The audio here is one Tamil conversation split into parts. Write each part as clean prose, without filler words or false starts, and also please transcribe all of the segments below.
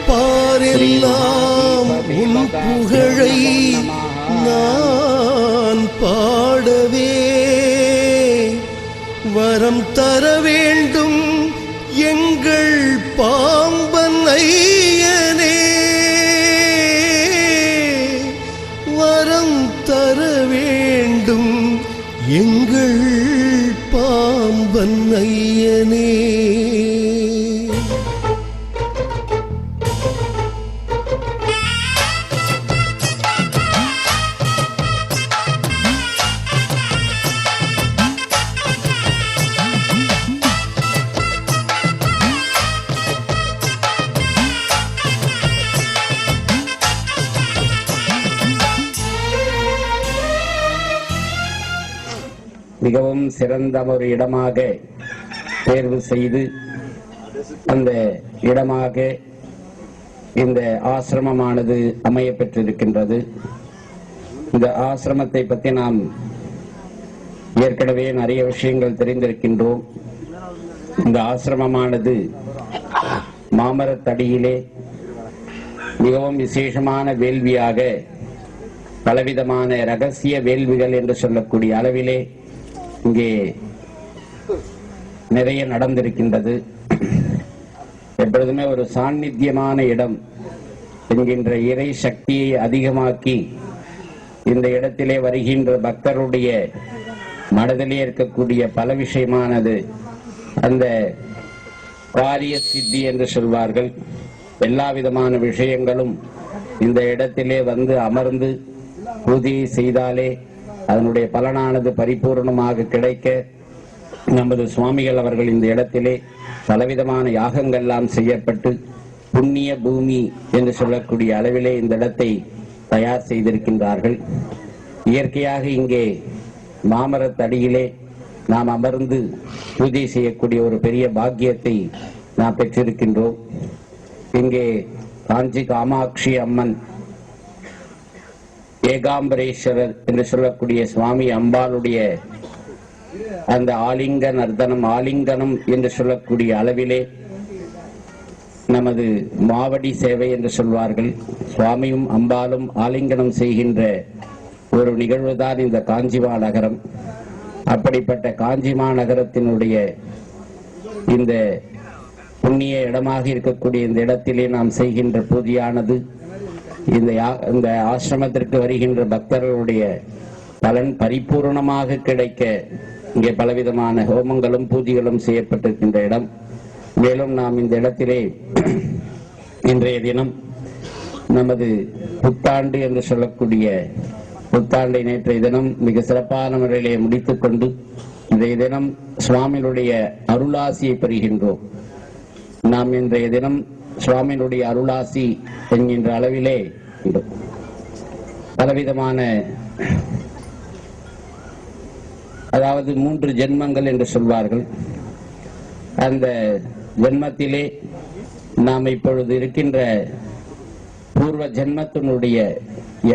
பாரெல்லாம் உன் புகழை நான் பாடவே வரம் தர வேண்டும் எங்கள் பாம்பன் ஐயனே, வரம் தர வேண்டும் எங்கள் பாம்பன் ஐயனே. மிகவும் சிறந்த ஒரு இடமாக தேர்வு செய்து அந்த இடமாக இந்த ஆசிரமமானது அமைய பெற்றிருக்கின்றது. இந்த ஆசிரமத்தை பற்றி நாம் ஏற்கனவே நிறைய விஷயங்கள் தெரிந்திருக்கின்றோம். இந்த ஆசிரமமானது மாமரத்தடியிலே மிகவும் விசேஷமான வேள்வியாக பலவிதமான ரகசிய வேள்விகள் என்று சொல்லக்கூடிய அளவிலே இங்கே நிறைய நடந்திருக்கின்றது. எப்பொழுதுமே ஒரு சாநித்தியமான இடம் என்கின்ற இறை சக்தியை அதிகமாக்கி இந்த இடத்திலே வருகின்ற பக்தருடைய மனதிலே இருக்கக்கூடிய பல விஷயமானது அந்த காரிய சித்தி என்று சொல்வார்கள். எல்லா விதமான விஷயங்களும் இந்த இடத்திலே வந்து அமர்ந்து பூஜையை செய்தாலே அதனுடைய பலனானது பரிபூர்ணமாக கிடைக்க நமது சுவாமிகள் அவர்கள் இந்த இடத்திலே பலவிதமான யாகங்கள்லாம் செய்யப்பட்டு புண்ணிய பூமி என்று சொல்லக்கூடிய அளவிலே இந்த இடத்தை தயார் செய்திருக்கின்றார்கள். இயற்கையாக இங்கே மாமரத்தடியிலே நாம் அமர்ந்து பூஜை செய்யக்கூடிய ஒரு பெரிய பாக்கியத்தை நாம் பெற்றிருக்கின்றோம். இங்கே காஞ்சி காமாட்சி அம்மன், ஏகாம்பரேஸ்வரர் என்று சொல்லக்கூடிய சுவாமி அம்பாளுடைய அந்த ஆலிங்க நர்தனம், ஆலிங்கனம் என்று சொல்லக்கூடிய அளவிலே நமது மாவடி சேவை என்று சொல்வார்கள். சுவாமியும் அம்பாலும் ஆலிங்கனம் செய்கின்ற ஒரு நிகழ்வுதான் இந்த காஞ்சிமா நகரம். அப்படிப்பட்ட காஞ்சிமா நகரத்தினுடைய இந்த புண்ணிய இடமாக இருக்கக்கூடிய இந்த இடத்திலே நாம் செய்கின்ற பூஜையானது இந்த ஆசிரமத்திற்கு வருகின்ற பக்தர்களுடைய பலன் பரிபூர்ணமாக கிடைக்க இங்கே பலவிதமான ஹோமங்களும் பூஜைகளும் செய்யப்பட்டிருக்கின்ற இடம். மேலும் நாம் இந்த இடத்திலே இன்றைய தினம் நமது புத்தாண்டு என்று சொல்லக்கூடிய புத்தாண்டை நேற்றைய தினம் மிக சிறப்பான முறையிலே முடித்துக் கொண்டு இன்றைய தினம் சுவாமியினுடைய அருளாசியை பெறுகின்றோம். நாம் இன்றைய தினம் சுவாமியினுடைய அருளாசி என்கின்ற அளவிலே பலவிதமான, அதாவது 3 ஜென்மங்கள் என்று சொல்வார்கள். அந்த ஜென்மத்திலே நாம் இப்பொழுது இருக்கின்ற பூர்வ ஜென்மத்தினுடைய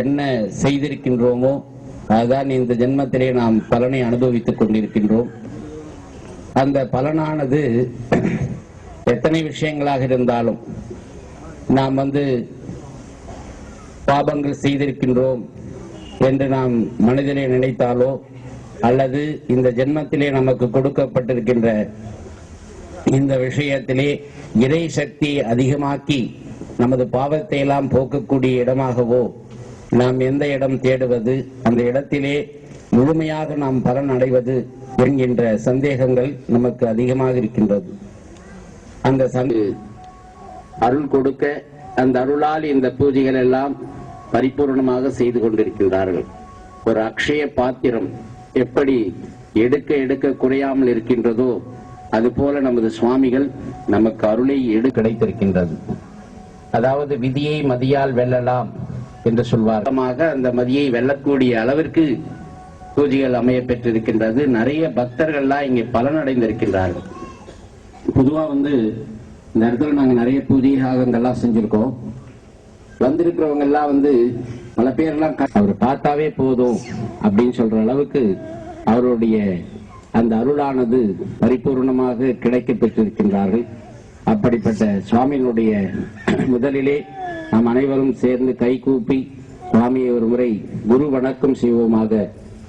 என்ன செய்திருக்கின்றோமோ அதுதான் இந்த ஜென்மத்திலே நாம் பலனை அனுபவித்துக் கொண்டிருக்கின்றோம். அந்த பலனானது எத்தனை விஷயங்களாக இருந்தாலும் நாம் பாபங்கள் செய்திருக்கின்றோம் என்று நாம் மனிதனை நினைத்தாலோ அல்லது இந்த ஜென்மத்திலே நமக்கு கொடுக்கப்பட்டிருக்கின்ற இந்த விஷயத்திலே இறை சக்தியை அதிகமாக்கி நமது பாவத்தை எல்லாம் போக்கக்கூடிய இடமாகவோ நாம் எந்த இடம் தேடுவது, அந்த இடத்திலே முழுமையாக நாம் பலன் அடைவது என்கின்ற சந்தேகங்கள் நமக்கு அதிகமாக இருக்கின்றது. அந்த அருள் கொடுக்க அந்த அருளால் இந்த பூஜைகள் எல்லாம் பரிபூர்ணமாக செய்து கொண்டிருக்கின்றார்கள். ஒரு அக்ஷய பாத்திரம் எப்படி எடுக்க எடுக்க குறையாமல் இருக்கின்றதோ அதுபோல நமது சுவாமிகள் நமக்கு அருளை கிடைத்திருக்கின்றது. அதாவது விதியை மதியால் வெல்லலாம் என்று சொல்வார்கள். அந்த மதியை வெல்லக்கூடிய அளவிற்கு பூஜைகள் அமைய பெற்றிருக்கின்றது. நிறைய பக்தர்கள்லாம் இங்கே பலனடைந்திருக்கின்றார்கள். பொதுவா இந்த இடத்துல நாங்க நிறைய பூஜை யாகங்கள்லாம் செஞ்சிருக்கோம். வந்திருக்கிறவங்க எல்லாம் பல பேர்லாம் அவர் பார்த்தாவே போதும் அப்படின்னு சொல்ற அளவுக்கு அவருடைய அந்த அருளானது பரிபூர்ணமாக கிடைக்க பெற்றிருக்கின்றார்கள். அப்படிப்பட்ட சுவாமியினுடைய முதலிலே நாம் அனைவரும் சேர்ந்து கைகூப்பி சுவாமியை ஒரு முறை குரு வணக்கம் செய்வோமாக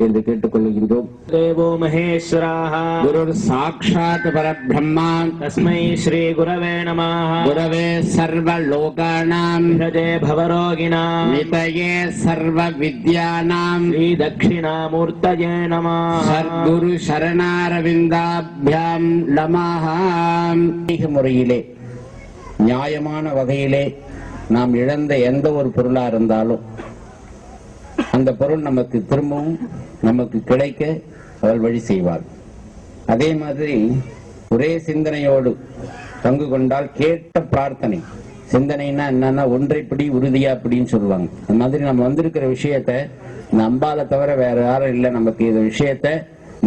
என்று கேட்டுக்கொள்கின்றோம். தேவோ மகேஸ்வராஹ குரு சாக்ஷாத் பரபிரம்மா தஸ்மை ஸ்ரீ குரவே நமः. குரவே சர்வ லோகானாம் நிதயே பவரோகிணாம் நிதயே சர்வ வித்யானாம் ஸ்ரீ தட்சிணாமூர்த்தயே நமः. சத்குரு சரணாரவிந்தாப்யாம் நமஹ. முறையிலே நியாயமான வகையிலே நாம் இழந்த எந்த ஒரு பொருளா இருந்தாலும் அந்த பொருள் நமக்கு திரும்பவும் நமக்கு கிடைக்க அவள் வழி செய்வாள். அதே மாதிரி ஒரே சிந்தனையோடு பங்கு கொண்டால் கேட்ட பிரார்த்தனை. சிந்தனைன்னா என்னன்னா ஒன்றைப்படி உறுதியா அப்படின்னு சொல்லுவாங்க. அந்த மாதிரி நம்ம வந்திருக்கிற விஷயத்த இந்த அம்பால தவிர வேற யாரும் இல்லை நமக்கு இந்த விஷயத்த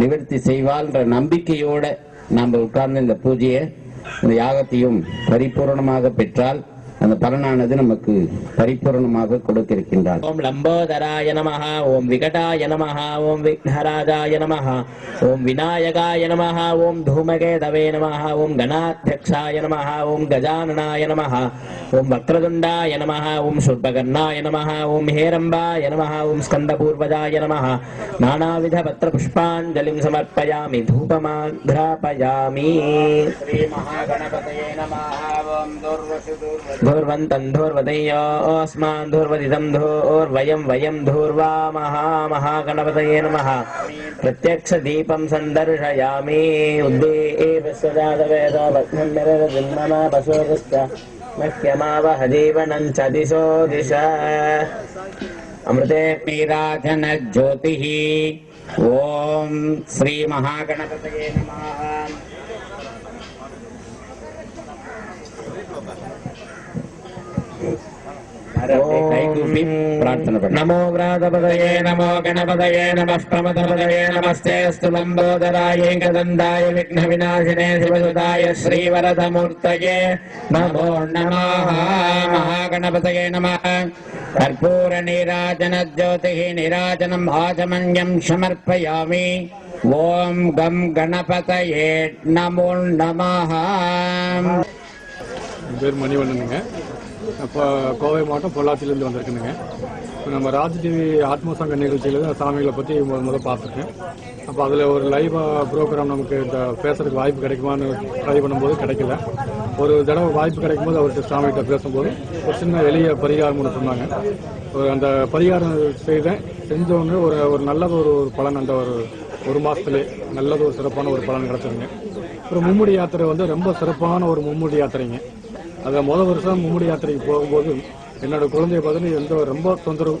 நிவர்த்தி செய்வாள்ன்ற நம்பிக்கையோட நாம் உட்கார்ந்து இந்த பூஜையை இந்த யாகத்தையும் பரிபூர்ணமாக பெற்றால் அந்த பலனானது நமக்கு பரிபூர்ணமாக கொடுக்க இருக்கின்றார். ஓம் லம்போதராய நமः. ஓம் விகடாய நமः. ஓம் விக்னராஜாய நமः. ஓம் விநாயகாய நமः. ஓம் தூமகேதவே நமः. ஓம் கணாத்யக்ஷாய நமः. ஓம் கஜானனாய நமः. ஓம் வக்ரதுண்டாய நமः. ஓம் சூர்பகர்ணாய நமः. ஓம் ஹேரம்பாய நமः. ஓம் ஸ்கந்தபூர்வஜாய நமः. நானாவித பத்ர புஷ்பாஞ்சலிம் சமர்ப்பயாமி தூபமாக்ராபயாமி. ஸ்ரீ மகாகணபதயே நமः. ஓம் धूर्वन्तं धूर्वदयोऽस्मान् धूर्वदिदं धूर्वयं वयं धूर्वा महागणपतये नमः. प्रत्यक्षदीपं सन्दर्शयामि. उद्दीपस्वजातवेदो भग्नं निरजन्मना पशोदश्च मह्यमावह जीवनं च दिशो दिश. अमृते नीराजन ज्योतिः. ओम श्री महागणपतये नमः. नमो व्रातपदये नमो गणपतये नमः प्रमथपदये नमस्तेऽस्तु लम्बोदराय एकदन्ताय विघ्नविनाशिने शिवसुताय श्रीवरदमूर्तये नमो नमः. महागणपतये नमः. कर्पूर नीराजन ज्योतिः नीराजनम् आचमन्यं समर्पयामि. ओम गं गणपतये नमो नमः. பேர் மணிவண்ணனுங்க. இப்போ கோவை மாவட்டம் பொள்ளாச்சியிலேருந்து வந்திருக்குனுங்க. இப்போ நம்ம ராஜ் டிவி ஆத்மசங்க நிகழ்ச்சியில் தான் சாமிகளை பற்றி முதல்ல பார்த்துருக்கேன். அப்போ அதில் ஒரு லைவ் ப்ரோக்ராம் நமக்கு இந்த பேசுறதுக்கு வாய்ப்பு கிடைக்குமான்னு ட்ரை பண்ணும்போது கிடைக்கல. ஒரு தடவை வாய்ப்பு கிடைக்கும்போது அவர்கிட்ட சாமிகிட்ட பேசும்போது ஒரு சின்ன எளிய பரிகாரம் ஒன்று சொன்னாங்க. அந்த பரிகாரம் செஞ்சோன்னு ஒரு நல்லது ஒரு பலன் அந்த ஒரு மாதத்துலேயே நல்லது ஒரு சிறப்பான ஒரு பலன் கிடச்சிருங்க. ஒரு மும்முடி யாத்திரை ரொம்ப சிறப்பான ஒரு மும்முடி யாத்திரைங்க. அதை வருஷம் மும்முடி யாத்திரைக்கு போகும்போது என்னோட குழந்தைய பார்த்தீங்கன்னா ரொம்ப தொந்தரவு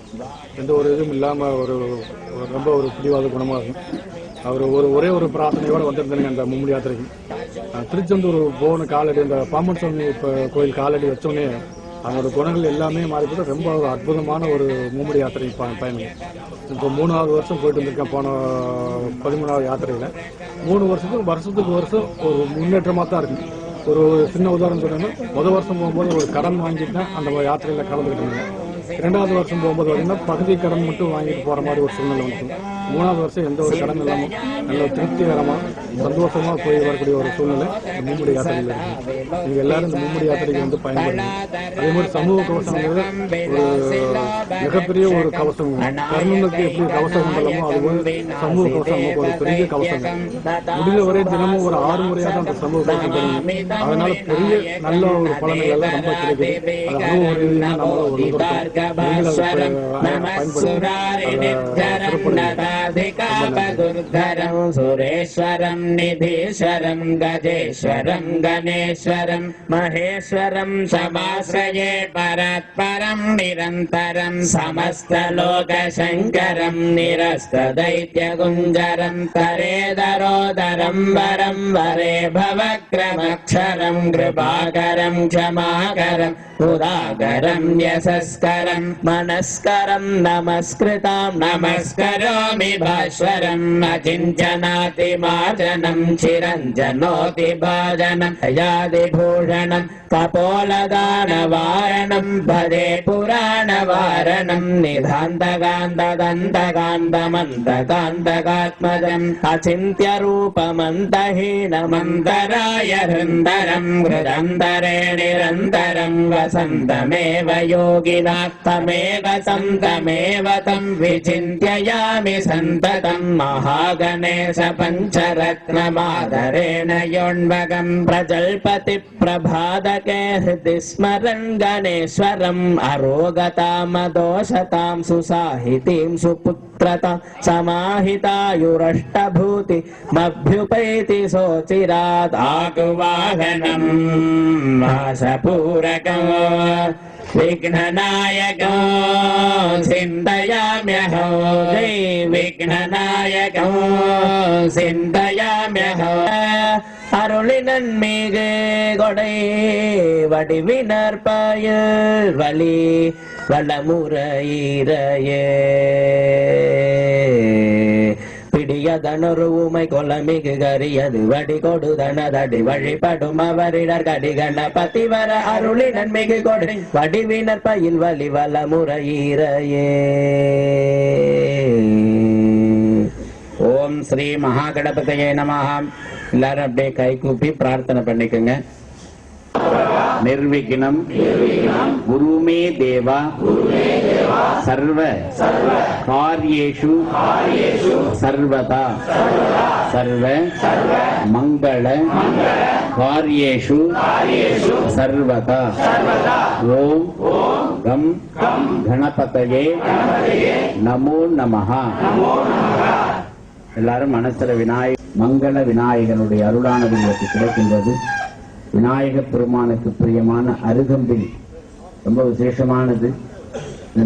எந்த ஒரு இதுவும் இல்லாமல் ரொம்ப ஒரு பிடிவாத குணமாகும். அவர் ஒரே ஒரு பிரார்த்தனையோடு வந்திருந்தாங்க அந்த மும்முடி யாத்திரைக்கு. திருச்செந்தூர் போன காலடி அந்த பாம்பன் சுவாமி கோயில் காலடி வச்சோடனே அவனோட குணங்கள் எல்லாமே மாறிவிட்டு ரொம்ப அற்புதமான ஒரு மும்முடி யாத்திரை பயணம். இப்போ 3வது வருஷம் போயிட்டு வந்திருக்கேன். போன 13வது யாத்திரையில் 3 வருஷத்துக்கு வருஷம் ஒரு முன்னேற்றமாக தான் இருக்கு. ஒரு சின்ன உதாரணம் சொன்னோம்னா வருஷம் போகும்போது ஒரு கடன் வாங்கிட்டு தான் அந்த யாத்திரையில் கலந்துக்கிட்டு இருந்தேன். 2வது வருஷம் போகும்போது பார்த்தீங்கன்னா பகுதி கடன் மட்டும் வாங்கிட்டு போகிற மாதிரி ஒரு சூழ்நிலை வந்து 3வது வருஷம் எந்த ஒரு கடன் இல்லாமல் நல்ல திருப்திகரமாக சந்தோஷமாக போய் வரக்கூடிய ஒரு சூழ்நிலை இந்த மும்முடி யாத்திரையில் இருக்கு. நீங்கள் எல்லாரும் இந்த மும்முடி யாத்திரைக்கு வந்து பயன்படுங்க. அதே மாதிரி சமூக கவசங்கிறது ஒரு மிகப்பெரிய ஒரு கவசம். கர்ணனுக்கு எப்படி கவசம் கொண்டலாமோ அதுபோல் சமூக கவசம் நமக்கு ஒரு பெரிய கவசம். முடிந்த வரை தினமும் ஒரு 6 முறையாக அந்த சமூக கவசம் பண்ணுங்க. அதனால பெரிய நல்ல ஒரு பலன்கள் எல்லாம் ரொம்ப கிடைக்குது. அது அனுபவ ரீதியாக நம்மள ஒரு सुरेश्वरं निधीश्वरं गजेश्वरं गणेश्वरं महेश्वरं समाश्रये परात्परं निरन्तरं समस्तलोकशङ्करं निरस्तदैत्यगुञ्जरं तरेदरोदरं वरं वरे भवक्रमक्षरं कृपाकरं क्षमाकरं उदाकरं यशस्करं मनस्करं नमस्कृतां नमस्करोमि भास्वरम् अचिञ्चनातिमार्जनं चिरञ्जनोति भाजनं यादिभूषणं कपोलदानव निवारणं भजे पुराणवारणं निधान्तकान्तदन्तकान्तमन्तकान्तकात्मजम् अचिन्त्यरूपमन्तहीनमन्तराय हृन्दरं हृदन्तरे निरन्तरं वसन्तमेव योगिनात्तमेव सन्तमेव तं विचिन्त्ययामि सन्ततं महागणेश पञ्चरत्नमादरेण योन्वगं प्रजल्पति प्रभादके हृदि स्मरन् गणेश्वरम् अरोगतामदोषतां सुसाहितीं सुपुत्रता समाहितायुरष्टभूति मभ्युपैति सोचिरात् आगुवाहनं वासपूरकम् विघ्ननायको चिन्तयाम्यहो जय विघ्ननायको चिन्तयाम्यहो அருளினன்மிகு கொடை வடிவினற்பயல் வலி வளமுறையிறையே பிடியதனொரு உமை கொலமிகு கரியது வடி கொடுதனதடி வழிபடும் அவரிடர் கடி கணபதி வர அருளினன் மிகு கொடை வடிவினர் பயில் வலி வளமுறையிறையே. ஓம் ஸ்ரீ மகாகணபதியே நமஹ. எல்லாரும் அப்படியே கை கூப்பி பிரார்த்தனை பண்ணிக்கோங்க. நிர்விக்னம் குருமே தேவா சர்வ காரியேஷு சர்வதா சர்வ மங்கள காரியேஷு சர்வதா. ஓம் கம் கணபதயே நமோ நமஹ. எல்லாரும் மனசுல மங்கள விநாயகனுடைய அருளானது உங்களுக்கு கிடைக்கின்றது. விநாயக பெருமானுக்கு பிரியமான அருகம்பில் ரொம்ப விசேஷமானது,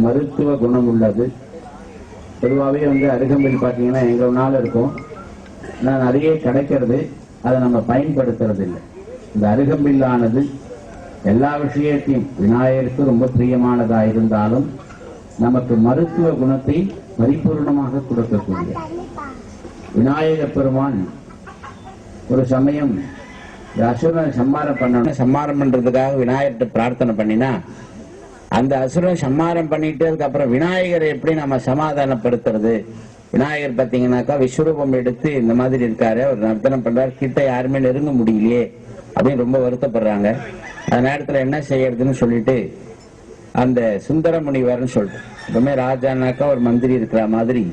மருத்துவ குணம் உள்ளது. பொதுவாகவே அருகம்பில் பார்த்தீங்கன்னா எங்க வேணாலும் இருக்கும், ஆனால் நிறைய கிடைக்கிறது, அதை நம்ம பயன்படுத்துறது இல்லை. இந்த அருகம்பில்லானது எல்லா விஷயத்தையும் விநாயகருக்கு ரொம்ப பிரியமானதாக இருந்தாலும் நமக்கு மருத்துவ குணத்தை பரிபூர்ணமாக கொடுக்கக்கூடிய விநாயக பெருமான் ஒரு சமயம் அசுரனை சம்மாரம் பண்றதுக்காக விநாயகர்கிட்ட பிரார்த்தனை பண்ணினா, அந்த அசுரன் சம்மாரம் பண்ணிட்டு அதுக்கப்புறம் விநாயகரை எப்படி நம்ம சமாதானப்படுத்துறது? விநாயகர் பார்த்தீங்கன்னாக்கா விஸ்வரூபம் எடுத்து இந்த மாதிரி இருக்காரு, ஒரு நர்த்தனம் பண்றாரு, கிட்ட யாருமே நெருங்க முடியலையே அப்படின்னு ரொம்ப வருத்தப்படுறாங்க. அந்த நேரத்துல என்ன செய்யறதுன்னு சொல்லிட்டு அந்த சுந்தர முனிவர்னு சொல்லிட்டு, எப்பவுமே ராஜானாக்கா ஒரு மந்திரி இருக்கிற மாதிரி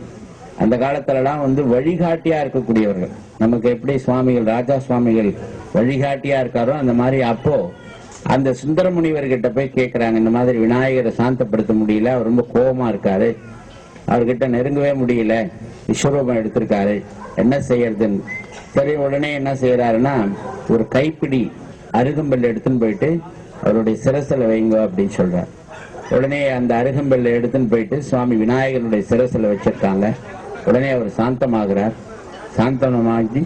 அந்த காலத்துலலாம் வழிகாட்டியா இருக்கக்கூடியவர்கள். நமக்கு எப்படி சுவாமிகள் ராஜா சுவாமிகள் வழிகாட்டியா இருக்காரோ அந்த மாதிரி அப்போ அந்த சுந்தர முனிவர்கிட்ட போய் கேட்கிறாங்க, இந்த மாதிரி விநாயகரை சாந்தப்படுத்த முடியல, அவர் ரொம்ப கோபமா இருக்காரு, அவர்கிட்ட நெருங்கவே முடியல, விஸ்வரூபம் எடுத்திருக்காரு, என்ன செய்யறதுன்னு. சரி, உடனே என்ன செய்யறாருன்னா ஒரு கைப்பிடி அருகம்பல் எடுத்துன்னு போயிட்டு அவருடைய சிரசில வைங்க அப்படின்னு சொல்றாரு. உடனே அந்த அருகம்பல்ல எடுத்துன்னு போயிட்டு சுவாமி விநாயகருடைய சிரசில வச்சிருக்காங்க. உடனே அவர் சாந்தமாகிறார். சாந்தமாகி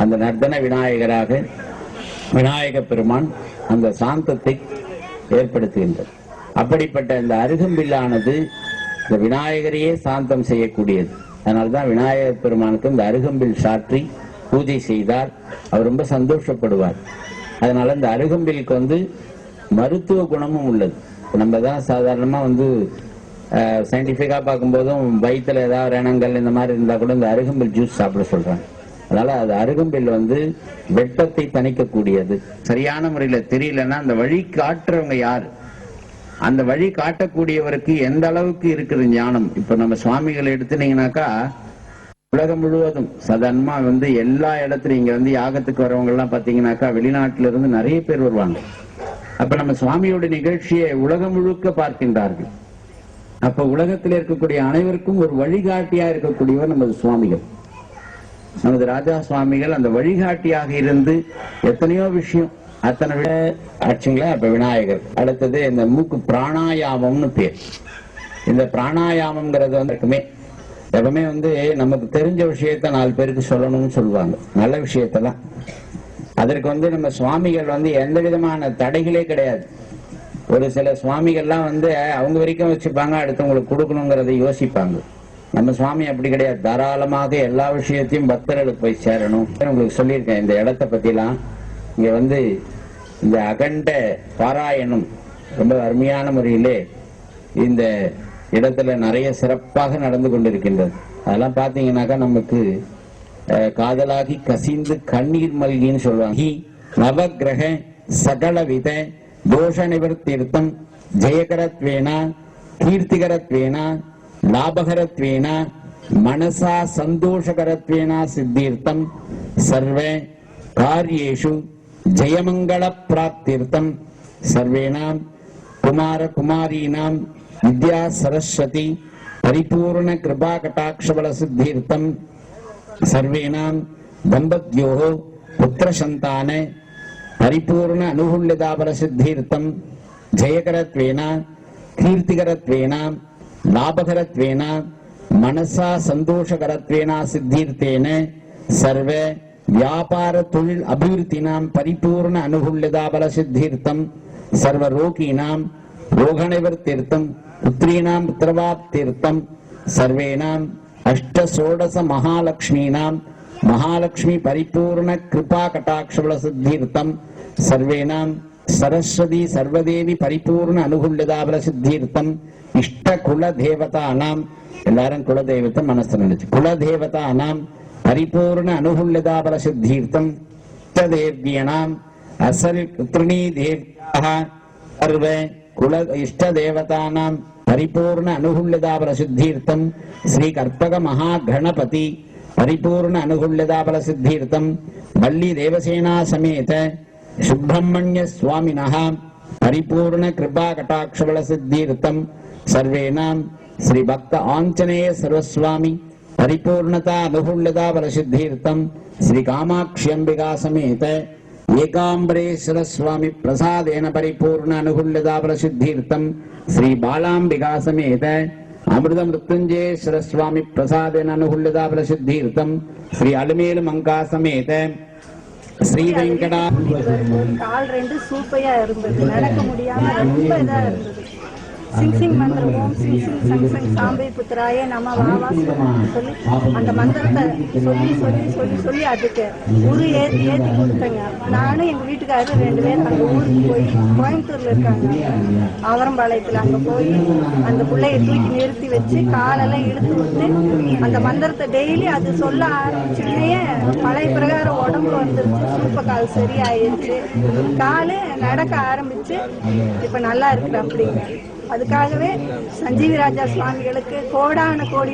அந்த நர்த்தன விநாயகராக விநாயக பெருமான் அந்த சாந்தத்தை ஏற்படுத்துகின்றது. அப்படிப்பட்ட இந்த அருகம்பில்லானது இந்த விநாயகரையே சாந்தம் செய்யக்கூடியது. அதனால்தான் விநாயகர் பெருமானுக்கு இந்த அருகம்பில் சாற்றி பூஜை செய்தால் அவர் ரொம்ப சந்தோஷப்படுவார். அதனால இந்த அருகம்பிலுக்கு மருத்துவ குணமும் உள்ளது. நம்ம தான் சாதாரணமா சயின்டிபிக்கா பார்க்கும்போதும் வயிற்றுல ஏதாவது ரணங்கள் இந்த மாதிரி இருந்தா கூட இந்த அருகம்பில் ஜூஸ் சாப்பிட சொல்றாங்க. அதனால அது அருகம்பில் வெப்பத்தை தணிக்கக்கூடியது. சரியான முறையில தெரியலன்னா அந்த வழி காட்டுறவங்க யாரு, அந்த வழி காட்டக்கூடியவருக்கு எந்த அளவுக்கு இருக்குது ஞானம். இப்ப நம்ம சுவாமிகளை எடுத்துனீங்கன்னாக்கா உலகம் முழுவதும் சாதாரணமா எல்லா இடத்துலயும் இங்க யாகத்துக்கு வரவங்க எல்லாம் பாத்தீங்கன்னாக்கா வெளிநாட்டுல இருந்து நிறைய பேர் வருவாங்க. அப்ப நம்ம சுவாமியோட நிகழ்ச்சியை உலகம் முழுக்க பார்க்கின்றார்கள். அப்ப உலகத்தில் இருக்கக்கூடிய அனைவருக்கும் ஒரு வழிகாட்டியா இருக்கக்கூடியவர் நமது சுவாமிகள். நமது ராஜா சுவாமிகள் அந்த வழிகாட்டியாக இருந்து எத்தனையோ விஷயம் அத்தனை விட ஆச்சுங்களா. அப்ப விநாயகர் அடுத்தது இந்த மூக்கு பிராணாயாமம்னு பேர். இந்த பிராணாயாமம்ங்கிறது எப்பவுமே நமக்கு தெரிஞ்ச விஷயத்த 4 பேருக்கு சொல்லணும்னு சொல்லுவாங்க, நல்ல விஷயத்தெல்லாம். அதற்கு நம்ம சுவாமிகள் எந்த விதமான தடைகளே கிடையாது. ஒரு சில சுவாமிகள்லாம் அவங்க வரைக்கும் வச்சுப்பாங்க, அடுத்தவங்களுக்கு கொடுக்கணுங்கிறத யோசிப்பாங்க. நம்ம சுவாமி அப்படி கிடையாது. தாராளமாக எல்லா விஷயத்தையும் பக்தர்களுக்கு போய் சேரணும். உங்களுக்கு சொல்லியிருக்கேன் இந்த இடத்தை பத்திலாம். இங்க இந்த அகண்ட பாராயணம் ரொம்ப அருமையான முறையிலே இந்த இடத்துல நிறைய சிறப்பாக நடந்து கொண்டிருக்கின்றது. அதெல்லாம் பாத்தீங்கன்னாக்கா நமக்கு காதலாகி கசிந்து கண்ணீர் மல்கின்னு சொல்லுவாங்க. நவகிரக சகலவித தோஷ நிவர்த்திர்த்தம் ஜெயகரத்வேன கீர்த்திகரத்வேன லாபகரத்வேன மனசா சந்தோஷகரத்வேன சித்தீர்த்தம் சர்வ காரியேஷு ஜெயமங்கள பிராப்திர்த்தம் சர்வேணாம் குமார குமாரீனாம் வித்யா சரஸ்வதி பரிபூர்ண கிருபா கட்டாட்சபல சித்தீர்த்தம் சர்வேணாம் தம்பத்யோः புத்திர சந்தான பரிபூர்ண அனுகூல்யதாபல சித்தீர்த்தம் ஜெயகரத்வேன கீர்த்திகரத்வேன லாபகரத்வேன மனசா சந்தோஷகரத்வேன சித்தீர்த்தேன சர்வ வியாபார தொழில் அபிவிருத்தினாம் பரிபூர்ண அனுகூல்யதாபல சித்தீர்த்தம் சர்வ ரோகிணாம் ரோகநிவர்த்திர்த்தம் புத்ரீனாம் புத்திரவாப்திர்த்தம் சர்வேணாம் அஷ்டசோடச மகாலக்ஷ்மீனாம் மகாலக்ஷ்மி பரிபூர்ண கிருபா கட்டாட்சபல சித்தீர்த்தம் சர்வேணாம் சரஸ்வதி சர்வதேவி பரிபூர்ண அனுகூல்யதாபல சித்தீர்த்தம் இஷ்ட குல தேவதானாம் எல்லாரும் குலதெய்வத்தை மனசுல நினைச்சு குலதேவதானாம் பரிபூர்ண அனுகூல்யதாபல சித்தீர்த்தம் இஷ்டதேவ்யானாம் அசல் புத்ரிணி தேவ்யாः சர்வ குல இஷ்ட தேவதானாம் பரிபூர்ண அனுகூல்யதாபல சித்தீர்த்தம் ஸ்ரீ கற்பக மகாகணபதி பரிபூர்ண அனுகூல்யதாபல சித்தீர்த்தம் வள்ளி தேவசேனா சமேத சுப்பிரமணிய சுவாமினः பரிபூர்ண கிருபா கட்டாட்சபல சித்தீர்த்தம் சர்வேணாம் ஸ்ரீ பக்த ஆஞ்சநேய சர்வஸ்வாமி பரிபூர்ணதா அனுகூல்யதாபல சித்தீர்த்தம் ஸ்ரீ காமாட்சி அம்பிகா சமேத ஏகாம்பரேஸ்வர சுவாமி பிரசாதேன பரிபூர்ண அனுகூல்யதாபல சித்தீர்த்தம் ஸ்ரீ பாலாம்பிகா சமேத அமிர்த மிருத்யுஞ்சேஸ்வர சுவாமி பிரசாதேன அனுகூல்யதாபல சித்தீர்த்தம் ஸ்ரீ அலுமேலு மங்கா சமேத ஸ்ரீ வெங்கடா. கால் ரெண்டு சூப்பையா இருந்தது, நடக்க முடியாம ரொம்ப இதா இருந்தது. சிங் சிங் மந்திரம் ஓம் சிங் சிங் சங் சங் சாம்பை புத்திராய நம வாவா சொல்லி அந்த மந்திரத்தை சொல்லி சொல்லி சொல்லி சொல்லி அதுக்கு உரு ஏற்றி ஏற்றி கொடுத்தேங்க. நானும் எங்க வீட்டுக்காரரும் 2 பேரும் அந்த ஊருக்கு போய் கோயம்புத்தூர்ல இருக்காங்க ஆவரம்பாளையத்துல, அங்க போய் அந்த பிள்ளைய தூக்கி நிறுத்தி வச்சு காலெல்லாம் இழுத்து விட்டு அந்த மந்திரத்தை டெய்லி அது சொல்ல ஆரம்பிச்சுன்னே பழைய பிரகாரம் உடம்பு வந்துருச்சு. சூப்ப கால் சரியாயிருச்சு, காலு நடக்க ஆரம்பிச்சு இப்ப நல்லா இருக்கு. அப்படிங்க அதுக்காகவே சஞ்சீவி ராஜா சுவாமிகளுக்கு கோடான கோடி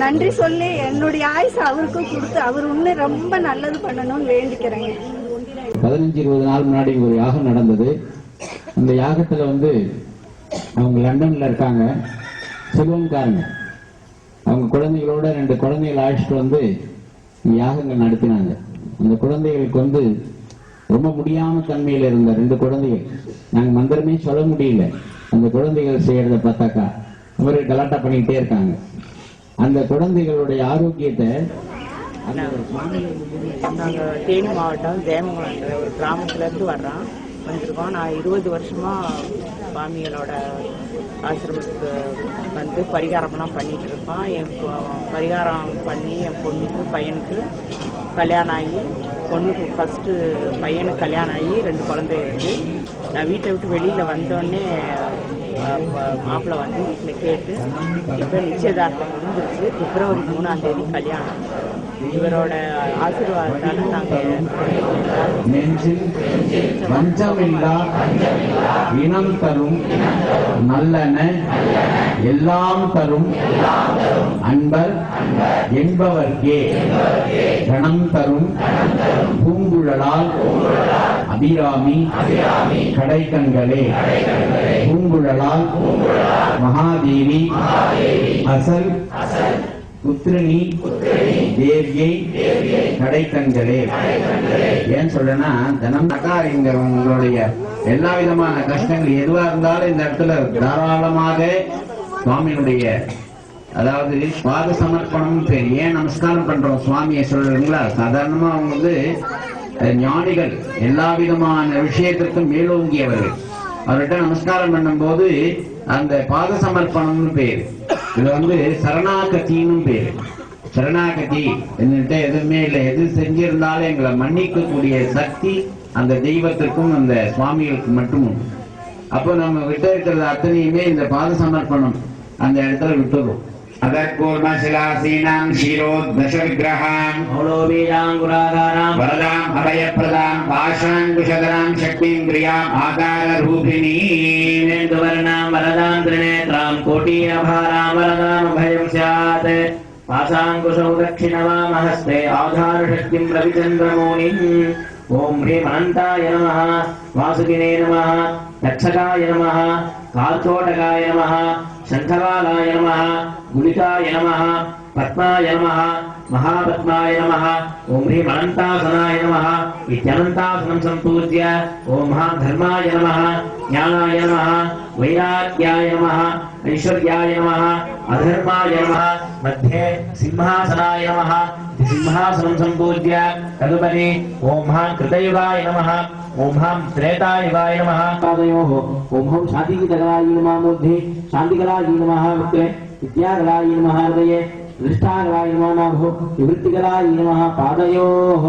நன்றி சொல்லி என்னுடைய ஆயுசு அவருக்கும் கொடுத்து அவர் இன்னும் ரொம்ப நல்லது பண்ணணும்னு வேண்டிக்கிறேங்க. 15-20 நாள் முன்னாடி ஒரு யாகம் நடந்தது. அந்த யாகத்துல அவங்க லண்டன்ல இருக்காங்க, சிவம்காரங்க. அவங்க குழந்தைகளோட 2 குழந்தைகளை அழைச்சிட்டு யாகங்கள் நடத்தினாங்க. அந்த குழந்தைகளுக்கு ரொம்ப முடியாம தன்மையில இருந்த 2 குழந்தைகள், நாங்க மந்திரமே சொல்ல முடியல. அந்த குழந்தைகள் செய்யறத பார்த்தாக்கா அவர்கள் கலாட்டா பண்ணிக்கிட்டே இருக்காங்க. அந்த குழந்தைகளுடைய ஆரோக்கியத்தை நாங்கள் தேனி மாவட்டம் தேமங்குளம் ஒரு கிராமத்துலேருந்து வந்திருக்கோம். நான் 20 வருஷமா சுவாமிகளோட ஆசிரமத்துக்கு பரிகாரம்லாம் பண்ணிட்டு இருக்கோம். என் பரிகாரம் பண்ணி என் பொண்ணுக்கு பையனுக்கு கல்யாணம் ஆகி, பொண்ணுக்கு ஃபஸ்ட்டு பையனுக்கு கல்யாணம் ஆகி 2 குழந்தை இருக்குது. நான் வீட்டை விட்டு வெளியில் வந்தோடனே மாப்பிள்ளை வீட்டில் கேட்டு இப்போ நிச்சயதார்த்தம் முடிஞ்சிருச்சு. பிப்ரவரி 3ஆம் தேதி கல்யாணம். இவரோட ஆசீர்வாதத்தால நாங்கள் இனம் தரும் நல்லன எல்லாம் தரும் அன்பர் என்பவர்க்கே கணம் தரும் பூங்குழலால் அபிராமி கடைக்கண்களே பூங்குழலால் மகாதேவி அசல் புத்திரிணி தேவியை கடைக்கண்களே. ஏன் சொல்றேன்னா, தினம் இங்க உங்களுடைய எல்லா விதமான கஷ்டங்கள் எதுவா இருந்தாலும் இந்த இடத்துல தாராளமாக சுவாமியுடைய அதாவது பாத சமர்ப்பணம் பேர். ஏன் நமஸ்காரம் பண்றோம் சுவாமியை சொல்றீங்களா? சாதாரணமா அவங்க ஞானிகள், எல்லா விதமான விஷயத்திற்கும் மேலோங்கியவர்கள். அவர்கிட்ட நமஸ்காரம் பண்ணும் போது அந்த பாத சமர்ப்பணம்னு பேரு. இது சரணாகத்தின்னு பேரு. சரணாகதி என்கிட்ட எதுவுமே இல்லை, எது செஞ்சிருந்தாலும் எங்களை மன்னிக்க கூடிய சக்தி அந்த தெய்வத்திற்கும் அந்த சுவாமிகளுக்கு மட்டும் உண்டு. அப்போ நம்ம விட்டு இருக்கிறது அத்தனையுமே இந்த பாத சமர்ப்பணம் அந்த இடத்துல விட்டுரும். அதற்கூர்மசிலாசீனாம் ஷீரோத்வச விக்கிரகாம் மௌலோபீஜாங்குராகாராம் வரதாம் அபயப்பிரதாம் பாஷாங்குஷதராம் சக்திந்திரியாம் ஆகார ரூபிணீம் வர்ணாம் வரதாம் திரிநேத்ராம் கோட்டீரபாராம் வரதாம் அபயம் ஸ்யாத் பாசாங்குஷௌ தட்சிணவாமஹஸ்தே ஆதாரசக்திம் ரவிச்சந்திரமௌனிம். ஓம் ஹ்ரீம் அனந்தாய நமः, வாசுகினே நமः, தட்சகாய நமः, கால்சோடகாய நமः, சங்கபாலாய நமः, குலிகாய நமः, பத்மாய நமः, மகாபத்மாய நமः. ஓம் ஹ்ரீம் அனந்தாசனாய நமः இத்யனந்தாசனம் சம்பூஜ்ய ஓம் மஹா தர்மாய நமः, ஞானாய நமः, வைராக்யாய நமः, ஐஸ்வர்யாய நமः, அதர்மாய நமः, மத்தியே சிம்ஹாசனாய நமः சிம்ஹாசனம் சம்பூஜ்ய ததுபரி ஓம் மஹா கிருதயுகாய நமः, ஓம் மஹா திரேதாயுகாய நமः. பாதயோः ஓம் ஹம் சாந்திகலாய நமः மூர்த்தி, சாந்திகலாய நமः வக்ரே, வித்யாகலாய நமः ஹிருதயே, दृष्टागलाय नमः नाभो, निवृत्तिगलाय नमः पादयोः,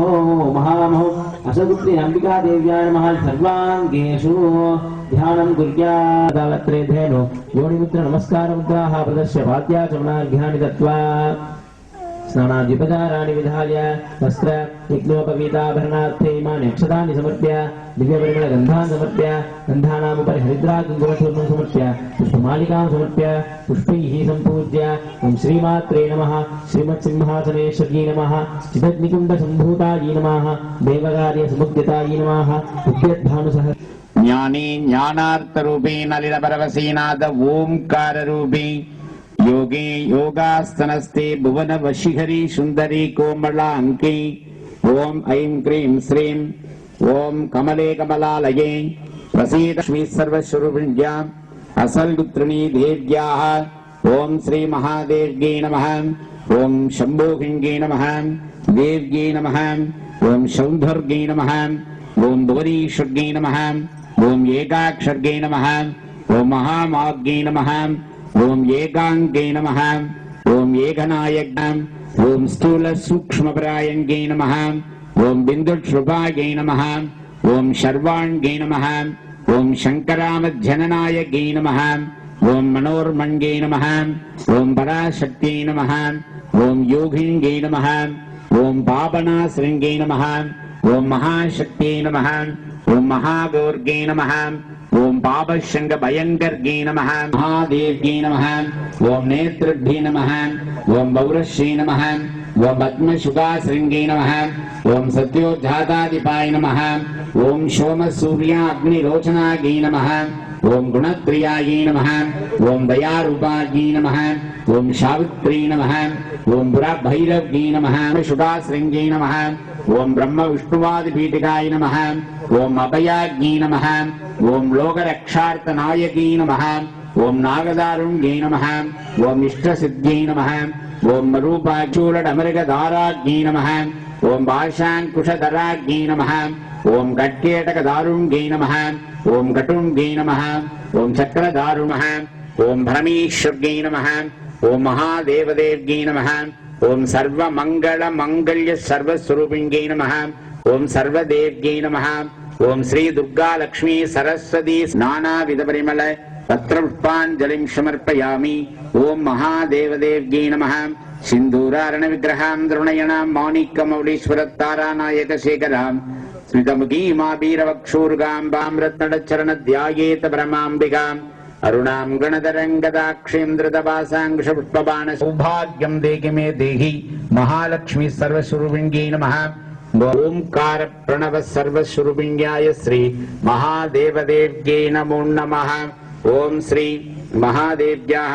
महामहो असुपुत्री अंबिका देव्याय नमः सर्वांगेषु ध्यानं कुर्यादावत्रे धेनु योनिमुद्र नमस्कार मुद्राः प्रदर्श्य पाद्याचमनार्घ्यानि दत्त्वा स्नानाद्युपचाराणि विधाय वस्त्र यज्ञोपवीताभरणार्थे इमानि अक्षतानि समर्प्य दिव्यपरिमलगन्धान् समर्प्य गन्धानामुपरि हरिद्राकुङ्कुमचूर्णं समर्प्य पुष्पमालिकां समर्प्य पुष्पैः सम्पूज्य ओं श्रीमात्रे नमः, श्रीमत्सिंहासनेश्वर्यै नमः, चिदग्निकुण्डसम्भूतायै नमः, देवकार्यसमुद्यतायै नमः, उद्यद्भानुसह ज्ञानी ज्ञानार्थ रूपी नलिनपरवसीनाथ ओंकार रूपी योगी योगास्तनस्ते भुवन वशीहरी सुंदरी कोमलांकी. ओम ऐं क्रीं श्रीं ओम कमले कमलालये प्रसीद लक्ष्मी सर्वस्वरूपिण्याम् असल्गुत्रिणी देव्याः. ओम श्री महादेव्यै नमः, ओम शंभोहिङ्ग्यै नमः, देव्यै नमः, ओम सौंदर्यै नमः, ओम भुवनेश्वर्यै नमः, ओम एकाक्षर्यै नमः, ओम महामाग्यै नमः, ओम एकांगे नमः, ओम एकनायज्ञं, ओम स्थूल सूक्ष्मपरायङ्गे नमः, ओम बिन्दुश्रुभागे नमः, ओम शर्वाण्गे नमः, ओम शङ्करामध्यननायके नमः, ओम मनोर्मण्गे नमः, ओम पराशक्त्यै नमः, ओम योगिङ्गे नमः, ओम पापनाश्रृङ्गे नमः, ओम महाशक्त्यै नमः, ओम महागौर्गे नमः, ओम पापशंग भयंकर्गे नमः, महादेव्यै नमः, ओम नेत्रभ्ये नमः, ओम बौरश्यै नमः, ओम पद्मशुकाश्रृङ्गे नमः, ओम सत्योजातादिपाय नमः, ओम सोमसूर्याग्निरोचनायै नमः, ओम गुणप्रियायै नमः, ओम दयारूपायै नमः, ओम सावित्र्यै नमः, ओम पुरभैरव्यै नमः, शुकाश्रृङ्गे नमः, ओम ब्रह्म विष्णुवादिपीठिकाय नमः, ओम अभयाग्यै नमः, ओम लोकरक्षार्थनायकै नमः, ओम नागदारुण्यै नमः, ओम इष्टसिद्ध्यै नमः, ओम रूपाचूलडमृगधाराग्यै नमः, ओम भाषाङ्कुशधराग्यै नमः, ओम कट्केटकदारुण्यै नमः, ओम कटुङ्ग्यै नमः, ओम चक्रदारुणः, ओम भ्रमीश्वर्यै नमः, ओम महादेवदेव्यै नमः, ओम सर्वमङ्गलमङ्गल्य सर्वस्वरूपिण्यै नमः, ओम सर्वदेव्यै नमः, ओम श्री दुर्गा लक्ष्मी सरस्वती नानाविध परिमल पत्रपुष्पाञ्जलिं समर्पयामि. ओम महादेवदेव्यै नमः. सिन्दूरारण विग्रहां द्रोणयणां माणिक्यमौलीश्वरतारानायक शेखरां स्मितमुखीमाबीरवक्षूर्गाम्बां रत्नचरणध्यायेत ब्रह्माम्बिकाम् अरुणां गणधरङ्गदाक्षेन्द्रदवासाङ्कुशपुष्पबाण सौभाग्यं देहि मे देहि महालक्ष्मी सर्वस्वरूपिण्यै नमः. ओंकार प्रणव सर्वस्वरूपिण्याय श्री महादेवदेव्यै नमो नमः. ओम श्री महादेव्याः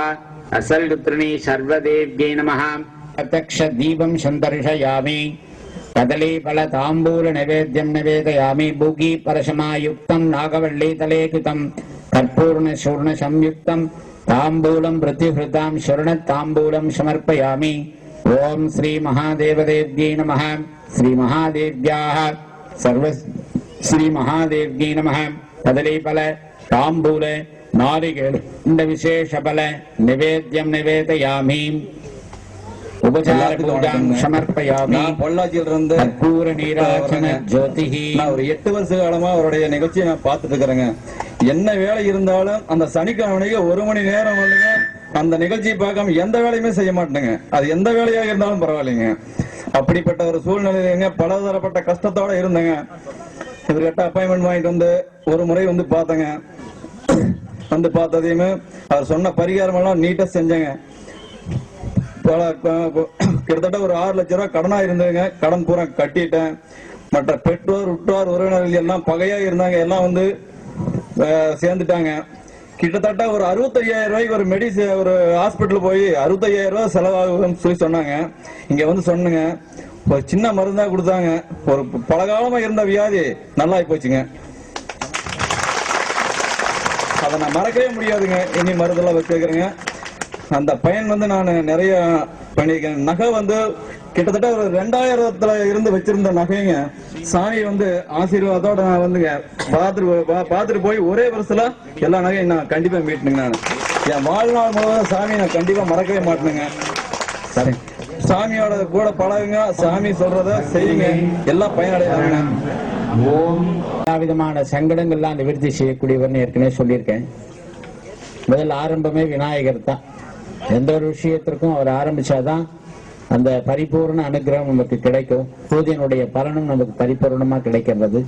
असल्गुत्रिणी सर्वदेव्यै नमः. प्रत्यक्ष दीपं सन्दर्शयामि. कदलीफल ताम्बूल नैवेद्यं निवेदयामि. भूगी परशमायुक्तं नागवल्लीतले कृतं कर्पूर्ण चूर्ण संयुक्तं ताम्बूलं प्रतिहृतां स्वर्ण ताम्बूलं समर्पयामि. ओम श्री महादेवदेव्यै नमः. श्री महादेव्याः सर्व श्री महादेव्यै नमः. कदलीफल ताम्बूल नारिकेल विशेष फल निवेद्यं निवेदयामि. उपचार पूजां समर्पयामि. பொள்ளாச்சியில இருந்து कर्पूर नीराजन ज्योतिः. நான் ஒரு 8 வருஷ காலமா அவருடைய நிகழ்ச்சியை நான் பார்த்துட்டு இருக்கிறேங்க. என்ன வேலை இருந்தாலும் அந்த சனிக்கிழமைக்கு 1 மணி நேரம் வந்துங்க அந்த நிகழ்ச்சியை பார்க்காம எந்த வேலையுமே செய்ய மாட்டேங்க. அது எந்த வேலையாக இருந்தாலும் பரவாயில்லைங்க. அப்படிப்பட்ட ஒரு சூழ்நிலையிலங்க பலதரப்பட்ட கஷ்டத்தோட இருந்தேங்க. இவர்கிட்ட அப்பாயின்மெண்ட் வாங்கிட்டு வந்து ஒரு முறை வந்து பார்த்தேங்க. வந்து பார்த்ததையுமே அவர் சொன்ன பரிகாரம் எல்லாம் நீட்டா செஞ்சேங்க. கிட்டத்தட்ட ஒரு 6 லட்சம் ரூபாய் கடனா இருந்ததுங்க. கடன் பூரா கட்டிட்டேன். மற்ற பெற்றோர் உற்றார் உறவினர்கள் எல்லாம் பகையா இருந்தாங்க, எல்லாம் வந்து சேர்ந்துட்டாங்க. கிட்டத்தட்ட ஒரு 65,000 ரூபாய்க்கு ஒரு ஹாஸ்பிட்டல் போய் 65,000 ரூபாய் செலவாகும் சொல்லி சொன்னாங்க. இங்க வந்து சொன்னுங்க, ஒரு சின்ன மருந்தா கொடுத்தாங்க. ஒரு பலகாலமா இருந்த வியாதி நல்லா போச்சுங்க. அதை நான் மறக்கவே முடியாதுங்க. இனி மருந்தெல்லாம் வச்சுக்கிறேங்க. அந்த பயன் வந்து நான் நிறைய பண்ணிருக்கேன். நகை வந்து கிட்டத்தட்ட ஒரு 2000த்துல இருந்து வச்சிருந்த நகைங்க சாமி வந்து ஆசீர்வாதத்தோட நான் வந்துங்க பார்த்துட்டு போய் ஒரே வருஷத்துல எல்லா நகையும் நான் கண்டிப்பா மீட்டுனுங்க. நான் என் வாழ்நாள் முழுவதும் சாமி நான் கண்டிப்பா மறக்கவே மாட்டேனுங்க. சரி, சாமியோட கூட பழகுங்க, சாமி சொல்றத செய்யுங்க, எல்லாம் பயனடைவாங்க. எல்லா விதமான சங்கடங்கள்லாம் நிவர்த்தி செய்யக்கூடியவர்னு ஏற்கனவே சொல்லியிருக்கேன். முதல் ஆரம்பமே விநாயகர் தான். எந்த ஒரு விஷயத்திற்கும் அவர் ஆரம்பிச்சாதான் அந்த பரிபூர்ண அனுகிரகம் நமக்கு கிடைக்கும். பூஜையினுடைய பலனும் நமக்கு பரிபூர்ணமா கிடைக்கின்றது.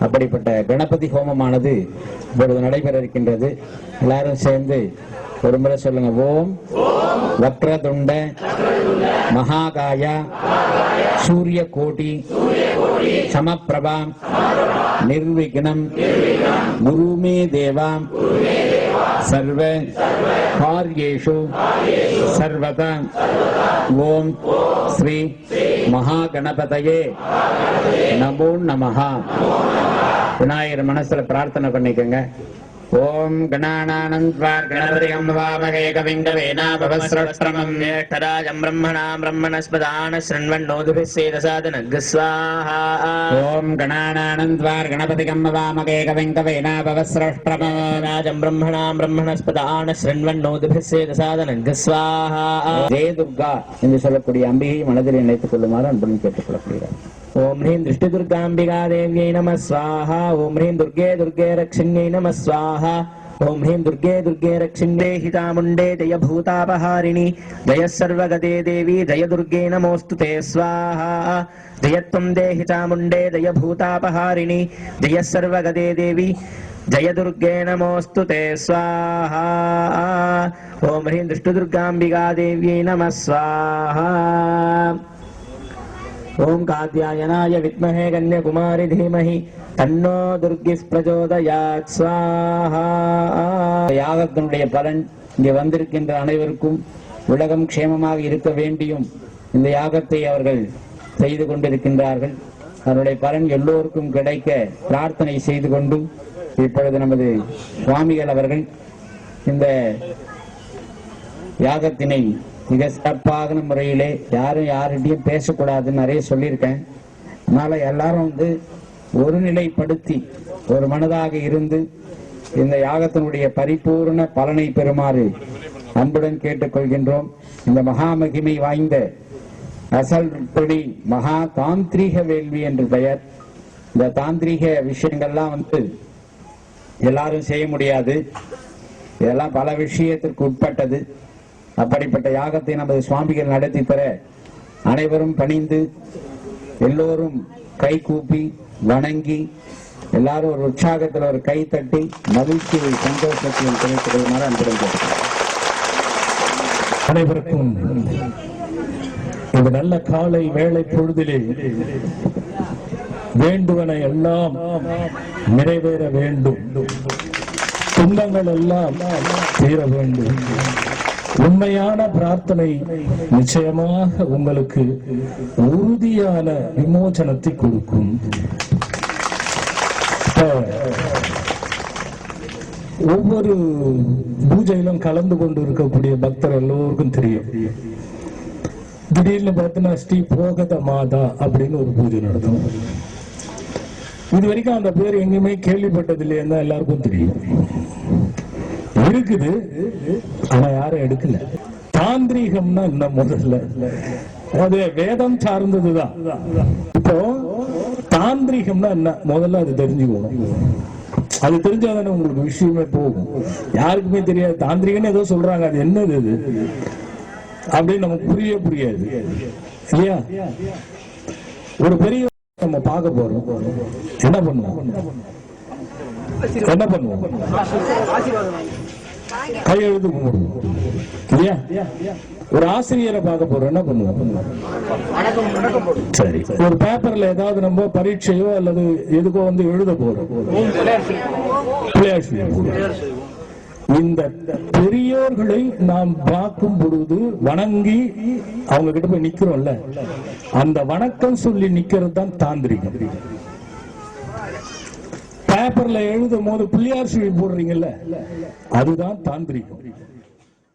அப்படிப்பட்ட கணபதி ஹோமமானது இப்பொழுது நடைபெற இருக்கின்றது. எல்லாரும் சேர்ந்து ஒரு முறை சொல்லுங்க. ஓம் வக்ரதுண்ட மகாகாய சூரிய கோடி சமப்பிரபாம் நிர்விக்னம் குருமே தேவாம் சர்வ கார்யேஷு சர்வதா ஓம் ஸ்ரீ மகாகணபதயே நமோ நமஹ. விநாயகர் மனசுல பிரார்த்தனை பண்ணிக்கோங்க. ஓம் கணானானந்த்வார் கணபதிகம் வாமகே கவிம் கவேனாபவஸ்ரவஸ்ரமம் ஜேஷ்டராஜம் பிரம்மணாம் பிரம்மணஸ்பதான ஸ்ரண்வன்னோதுபிः சேதசாதனக் ஸ்வாஹா. ஓம் கணானானந்த்வார் கணபதிகம் வாமகே கவிம் கவேனாபவஸ்ரவஸ்ரமம் ராஜம் பிரம்மணாம் பிரம்மணஸ்பதான ஸ்ரண்வன்னோதுபிः சேதசாதனக் ஸ்வாஹா. ஜெய துர்கா என்று சொல்லக்கூடிய அம்பிகை மனதில் நினைத்துக் கொள்ளுமாறு அன்புடன் கேட்டுக் கொள்ளப்படுகிறார். ஓம் ஹ்ரீம் திருஷ்டி துர்காம்பிகா தேவ்யை நம ஸ்வாஹா. ஓம் ஹ்ரீம் துர்கே துர்கே ரக்ஷிண்யை நம ஸ்வாஹா. ஓம் ஹ்ரீம் துர்கே துர்கே ரக்ஷிண்டே ஹிதாமுண்டே ஜய பூதாபஹாரிணி ஜய சர்வகதே தேவி ஜய துர்கே நமோஸ்துதே ஸ்வாஹா. ஜயத்வம் தேஹி சாமுண்டே ஜய பூதாபஹாரிணி ஜய சர்வகதே தேவி ஜய துர்கே நமோஸ்துதே ஸ்வாஹா. ஓம் ஹ்ரீம் திருஷ்டி துர்காம்பிகா தேவ்யை நம ஸ்வாஹா. ஓம் காத்யாயனாய வித்மஹே கன்யகுமாரி தீமஹி தன்னோ துர்கிஸ் பிரச்சோதயாத் ஸ்வாஹா. யாகத்தினுடைய பலன் இங்கே வந்திருக்கின்ற அனைவருக்கும் உலகம் க்ஷேமமாக இருக்க வேண்டியும் இந்த யாகத்தை அவர்கள் செய்து கொண்டிருக்கின்றார்கள். அதனுடைய பலன் எல்லோருக்கும் கிடைக்க பிரார்த்தனை செய்து கொண்டு இப்பொழுது நமது சுவாமிகள் அவர்கள் இந்த யாகத்தினை மிக சிறப்பான முறையிலே யாரும் யார்கிட்டையும் பேசக்கூடாதுன்னு நிறைய சொல்லியிருக்கேன். அதனால எல்லாரும் வந்து ஒருநிலைப்படுத்தி ஒரு மனதாக இருந்து இந்த யாகத்தினுடைய பரிபூர்ண பலனை பெறுமாறு அன்புடன் கேட்டுக்கொள்கின்றோம். இந்த மகா மகிமை வாய்ந்த அசல்படி மகா தாந்திரீக வேள்வி என்று பெயர். இந்த தாந்திரீக விஷயங்கள்லாம் வந்து எல்லாரும் செய்ய முடியாது. இதெல்லாம் பல விஷயத்திற்கு உட்பட்டது. அப்படிப்பட்ட யாகத்தை நமது சுவாமிகள் நடத்தி தர அனைவரும் பணிந்து எல்லோரும் கை கூப்பி வணங்கி எல்லாரும் ஒரு உற்சாகத்தில் ஒரு கை தட்டி மகிழ்ச்சியை சந்தோஷத்தையும் கிடைக்கிறது அன்புடன் அனைவருக்கும் இந்த நல்ல காலை வேளை பொழுதிலே வேண்டுவன எல்லாம் நிறைவேற வேண்டும், துன்பங்கள் எல்லாம் தீர வேண்டும். உண்மையான பிரார்த்தனை நிச்சயமாக உங்களுக்கு உறுதியான விமோசனத்தை கொடுக்கும். ஒவ்வொரு பூஜையிலும் கலந்து கொண்டு இருக்கக்கூடிய பக்தர் எல்லோருக்கும் தெரியும். திடீர்னு பார்த்தீங்கன்னா ஸ்ரீ போகத மாதா அப்படின்னு ஒரு பூஜை நடத்தும். இது வரைக்கும் அந்த பேர் எங்கேயுமே கேள்விப்பட்டதில்லையே தான் எல்லாருக்கும் தெரியும். இருக்குது, ஆனா யாரும் எடுக்கல. தாந்திரீகம்னா என்ன? முதல்ல அது வேதம் சார்ந்ததுதான். இப்போ தாந்திரீகம்னா என்ன முதல்ல அது தெரிஞ்சுக்கணும். அது தெரிஞ்சாதானே உங்களுக்கு விஷயமே போகும். யாருக்குமே தெரியாது, தாந்திரிகன்னு ஏதோ சொல்றாங்க, அது என்னது அது அப்படின்னு நமக்கு புரியாது இல்லையா? ஒரு பெரிய நம்ம பார்க்க போறோம், என்ன பண்ணுவோம்? கையெழுத்து கும்பிடுவோம் இல்லையா? ஒரு ஆசிரியரை பார்க்க போறோம், என்ன பண்ணுவோம்? சரி, ஒரு பேப்பர்ல ஏதாவது நம்ம பரீட்சையோ அல்லது எதுக்கோ வந்து எழுத போறோம், பிள்ளையார் சொல்லி போடுவோம். இந்த பெரியோர்களை நாம் பார்க்கும் பொழுது வணங்கி அவங்க கிட்ட போய் நிக்கிறோம்ல, அந்த வணக்கம் சொல்லி நிக்கிறது தான் தாந்திரிகம். பேப்பர்ல எழுதும் போது பிள்ளையார் சொல்லி போடுறீங்கல்ல, அதுதான் தாந்திரிகம்.